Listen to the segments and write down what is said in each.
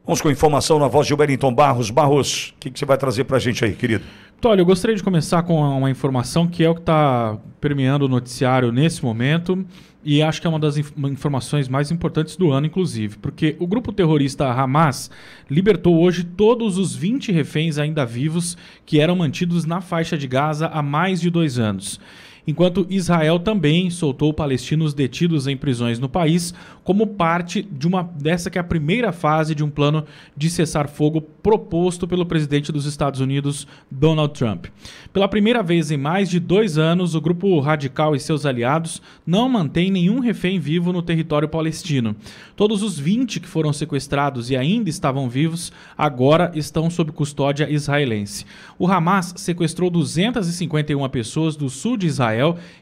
Vamos com informação na voz de Wellington Barros. Barros, o que você vai trazer para a gente aí, querido? Olha, eu gostaria de começar com uma informação que é o que está permeando o noticiário nesse momento e acho que é uma das informações mais importantes do ano, inclusive, porque o grupo terrorista Hamas libertou hoje todos os 20 reféns ainda vivos que eram mantidos na faixa de Gaza há mais de 2 anos. Enquanto Israel também soltou palestinos detidos em prisões no país como parte dessa que é a primeira fase de um plano de cessar-fogo proposto pelo presidente dos Estados Unidos, Donald Trump. Pela primeira vez em mais de 2 anos, o grupo radical e seus aliados não mantém nenhum refém vivo no território palestino. Todos os 20 que foram sequestrados e ainda estavam vivos, agora estão sob custódia israelense. O Hamas sequestrou 251 pessoas do sul de Israel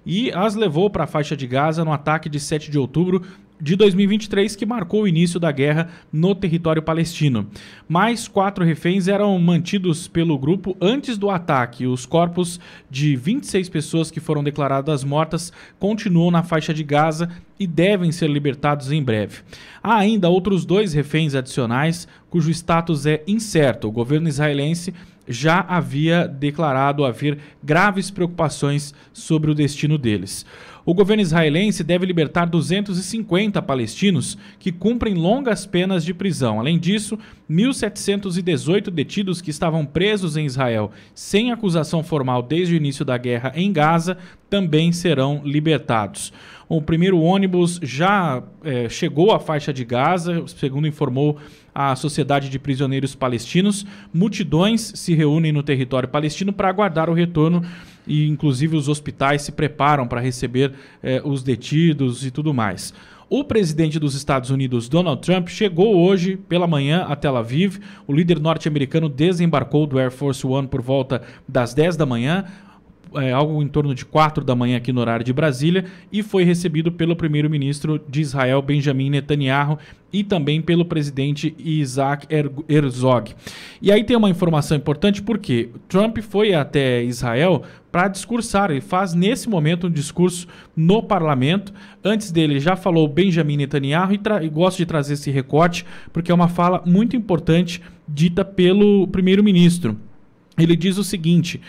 e as levou para a faixa de Gaza no ataque de 7 de outubro de 2023, que marcou o início da guerra no território palestino. Mais 4 reféns eram mantidos pelo grupo antes do ataque. Os corpos de 26 pessoas que foram declaradas mortas continuam na faixa de Gaza e devem ser libertados em breve. Há ainda outros 2 reféns adicionais, cujo status é incerto. O governo israelense já havia declarado haver graves preocupações sobre o destino deles. O governo israelense deve libertar 250 palestinos que cumprem longas penas de prisão. Além disso, 1.718 detidos que estavam presos em Israel sem acusação formal desde o início da guerra em Gaza também serão libertados. O primeiro ônibus já chegou à faixa de Gaza, segundo informou a Sociedade de Prisioneiros Palestinos. Multidões se reúnem no território palestino para aguardar o retorno e, inclusive, os hospitais se preparam para receber os detidos e tudo mais. O presidente dos Estados Unidos, Donald Trump, chegou hoje pela manhã a Tel Aviv. O líder norte-americano desembarcou do Air Force One por volta das 10 da manhã, algo em torno de 4 da manhã aqui no horário de Brasília, e foi recebido pelo primeiro-ministro de Israel, Benjamin Netanyahu, e também pelo presidente Isaac Herzog. E aí tem uma informação importante porque Trump foi até Israel para discursar. Ele faz nesse momento um discurso no parlamento. Antes dele já falou Benjamin Netanyahu e gosto de trazer esse recorte porque é uma fala muito importante dita pelo primeiro-ministro. Ele diz o seguinte...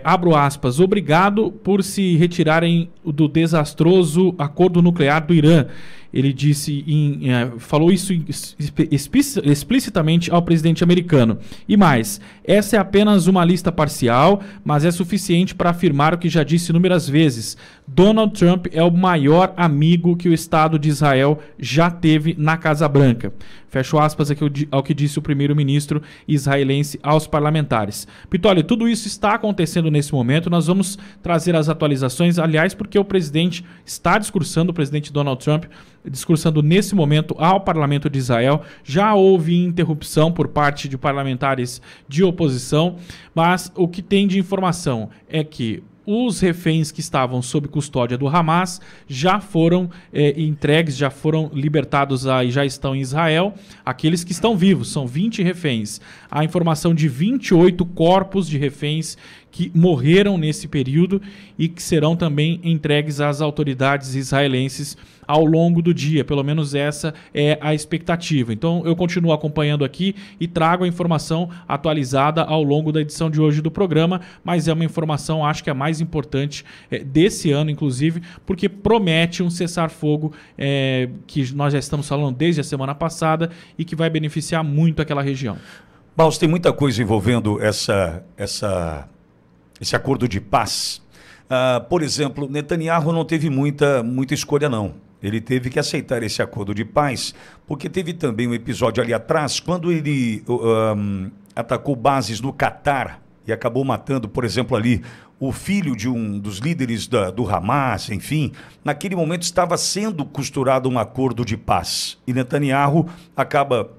abro aspas, obrigado por se retirarem do desastroso acordo nuclear do Irã. Ele disse, falou isso explicitamente ao presidente americano. E mais, essa é apenas uma lista parcial, mas é suficiente para afirmar o que já disse inúmeras vezes. Donald Trump é o maior amigo que o Estado de Israel já teve na Casa Branca. Fecho aspas aqui ao que disse o primeiro-ministro israelense aos parlamentares. Pitoli, tudo isso está acontecendo nesse momento. Nós vamos trazer as atualizações, aliás, porque o presidente está discursando, o presidente Donald Trump, discursando nesse momento ao parlamento de Israel. Já houve interrupção por parte de parlamentares de oposição, mas o que tem de informação é que os reféns que estavam sob custódia do Hamas já foram entregues, já foram libertados e já estão em Israel. Aqueles que estão vivos, são 20 reféns. A informação de 28 corpos de reféns que morreram nesse período e que serão também entregues às autoridades israelenses ao longo do dia. Pelo menos essa é a expectativa. Então eu continuo acompanhando aqui e trago a informação atualizada ao longo da edição de hoje do programa, mas é uma informação, acho que a mais importante desse ano, inclusive, porque promete um cessar-fogo que nós já estamos falando desde a semana passada e que vai beneficiar muito aquela região. Baus, tem muita coisa envolvendo esse acordo de paz. Por exemplo, Netanyahu não teve muita escolha, não. Ele teve que aceitar esse acordo de paz, porque teve também um episódio ali atrás, quando ele atacou bases no Catar e acabou matando, por exemplo, ali o filho de um dos líderes do Hamas, enfim. Naquele momento estava sendo costurado um acordo de paz. E Netanyahu acaba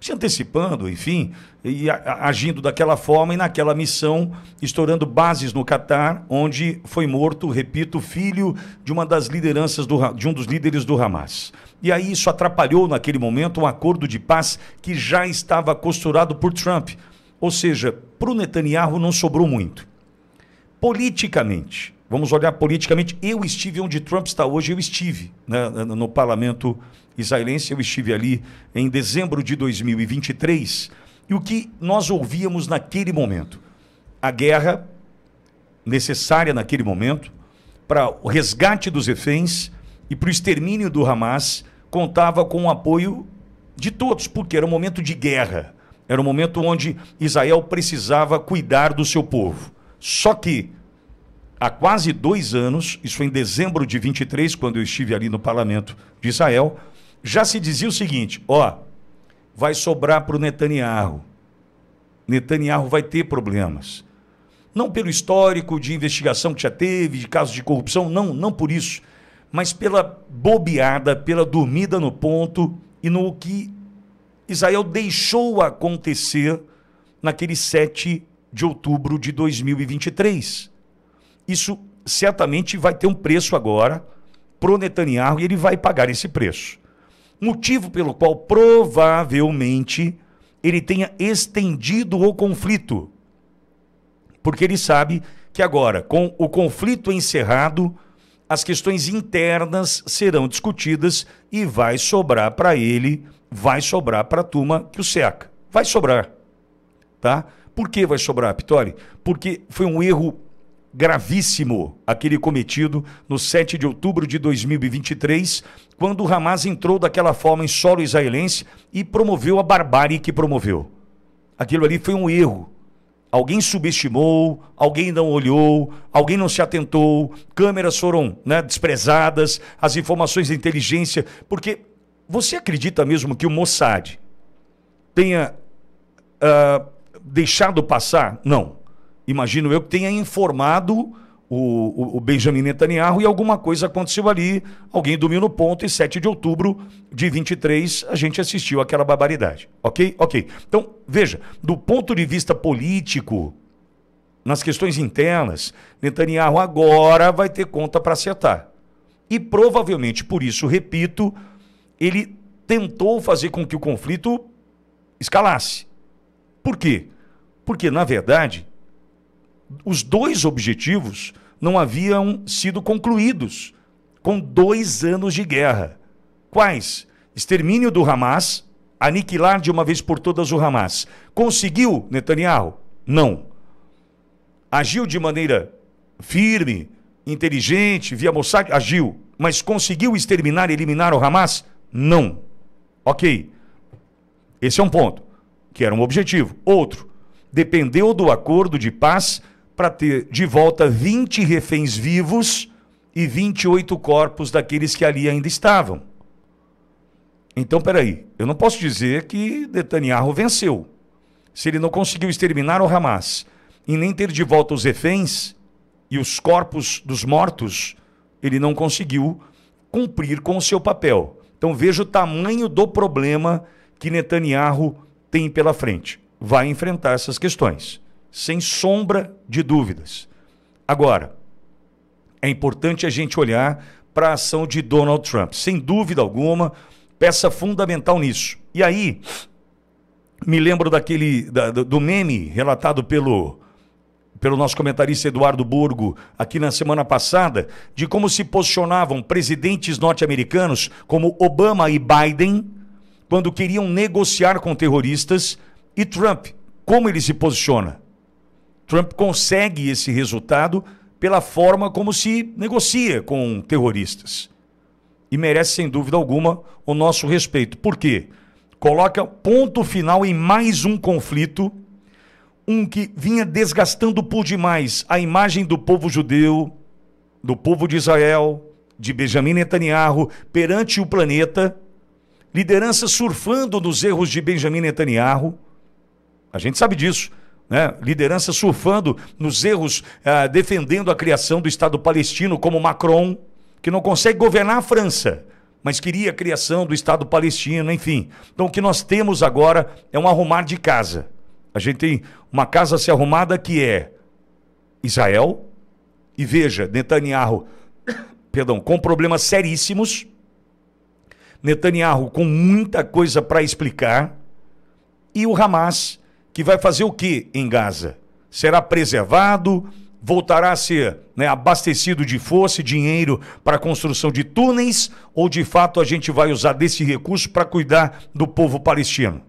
se antecipando, enfim, e agindo daquela forma e naquela missão, estourando bases no Catar, onde foi morto, repito, filho de uma das lideranças de um dos líderes do Hamas. E aí isso atrapalhou naquele momento um acordo de paz que já estava costurado por Trump. Ou seja, para o Netanyahu não sobrou muito. Politicamente, Vamos olhar politicamente. Eu estive onde Trump está hoje, eu estive, né, no parlamento israelense, eu estive ali em dezembro de 2023. E o que nós ouvíamos naquele momento? A guerra necessária naquele momento para o resgate dos reféns e para o extermínio do Hamas contava com o apoio de todos, porque era um momento de guerra. Era um momento onde Israel precisava cuidar do seu povo. Só que há quase 2 anos, isso foi em dezembro de 23, quando eu estive ali no parlamento de Israel, já se dizia o seguinte, vai sobrar para o Netanyahu. Netanyahu vai ter problemas. Não pelo histórico de investigação que já teve, de casos de corrupção, não por isso, mas pela bobeada, pela dormida no ponto e no que Israel deixou acontecer naquele 7 de outubro de 2023. Isso certamente vai ter um preço agora pro Netanyahu e ele vai pagar esse preço. Motivo pelo qual provavelmente ele tenha estendido o conflito. Porque ele sabe que agora, com o conflito encerrado, as questões internas serão discutidas e vai sobrar para ele, vai sobrar para a turma que o cerca. Vai sobrar. Tá? Por que vai sobrar, Pitoli? Porque foi um erro gravíssimo aquele cometido no 7 de outubro de 2023, quando o Hamas entrou daquela forma em solo israelense e promoveu a barbárie que promoveu. Aquilo ali foi um erro. Alguém subestimou, alguém não olhou, alguém não se atentou, câmeras foram, né, desprezadas, as informações de inteligência, porque você acredita mesmo que o Mossad tenha deixado passar? Não. Imagino eu que tenha informado o Benjamin Netanyahu e alguma coisa aconteceu ali, alguém dormiu no ponto e 7 de outubro de 23 a gente assistiu aquela barbaridade, ok? Ok. Então, veja, do ponto de vista político, nas questões internas, Netanyahu agora vai ter conta para acertar. E provavelmente, por isso, repito, ele tentou fazer com que o conflito escalasse. Por quê? Porque, na verdade, os 2 objetivos não haviam sido concluídos com 2 anos de guerra. Quais? Extermínio do Hamas, aniquilar de uma vez por todas o Hamas. Conseguiu, Netanyahu? Não. Agiu de maneira firme, inteligente, via Mossad? Agiu. Mas conseguiu exterminar e eliminar o Hamas? Não. Ok. Esse é um ponto, que era um objetivo. Outro, dependeu do acordo de paz para ter de volta 20 reféns vivos e 28 corpos daqueles que ali ainda estavam. Então, peraí, eu não posso dizer que Netanyahu venceu. Se ele não conseguiu exterminar o Hamas e nem ter de volta os reféns e os corpos dos mortos, ele não conseguiu cumprir com o seu papel. Então, veja o tamanho do problema que Netanyahu tem pela frente. Vai enfrentar essas questões, sem sombra de dúvidas. Agora, é importante a gente olhar para a ação de Donald Trump. Sem dúvida alguma, peça fundamental nisso. E aí, me lembro do meme relatado pelo nosso comentarista Eduardo Burgo, aqui na semana passada, de como se posicionavam presidentes norte-americanos, como Obama e Biden, quando queriam negociar com terroristas, e Trump, como ele se posiciona? Trump consegue esse resultado pela forma como se negocia com terroristas. E merece, sem dúvida alguma, o nosso respeito. Por quê? Coloca ponto final em mais um conflito, um que vinha desgastando por demais a imagem do povo judeu, do povo de Israel, de Benjamin Netanyahu, perante o planeta, liderança surfando nos erros de Benjamin Netanyahu. A gente sabe disso, né? Liderança surfando nos erros, defendendo a criação do Estado palestino, como Macron, que não consegue governar a França, mas queria a criação do Estado palestino, enfim. Então o que nós temos agora é um arrumar de casa. A gente tem uma casa a ser arrumada que é Israel, e veja, Netanyahu, com problemas seríssimos, Netanyahu com muita coisa para explicar, e o Hamas, que vai fazer o que em Gaza? Será preservado? voltará a ser, né, abastecido de força e dinheiro para a construção de túneis, ou de fato a gente vai usar desse recurso para cuidar do povo palestino?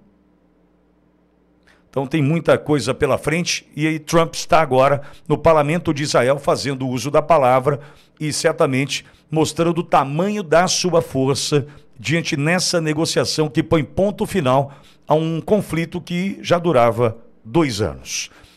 Então tem muita coisa pela frente e aí Trump está agora no parlamento de Israel fazendo uso da palavra e certamente mostrando o tamanho da sua força diante nessa negociação que põe ponto final a um conflito que já durava 2 anos.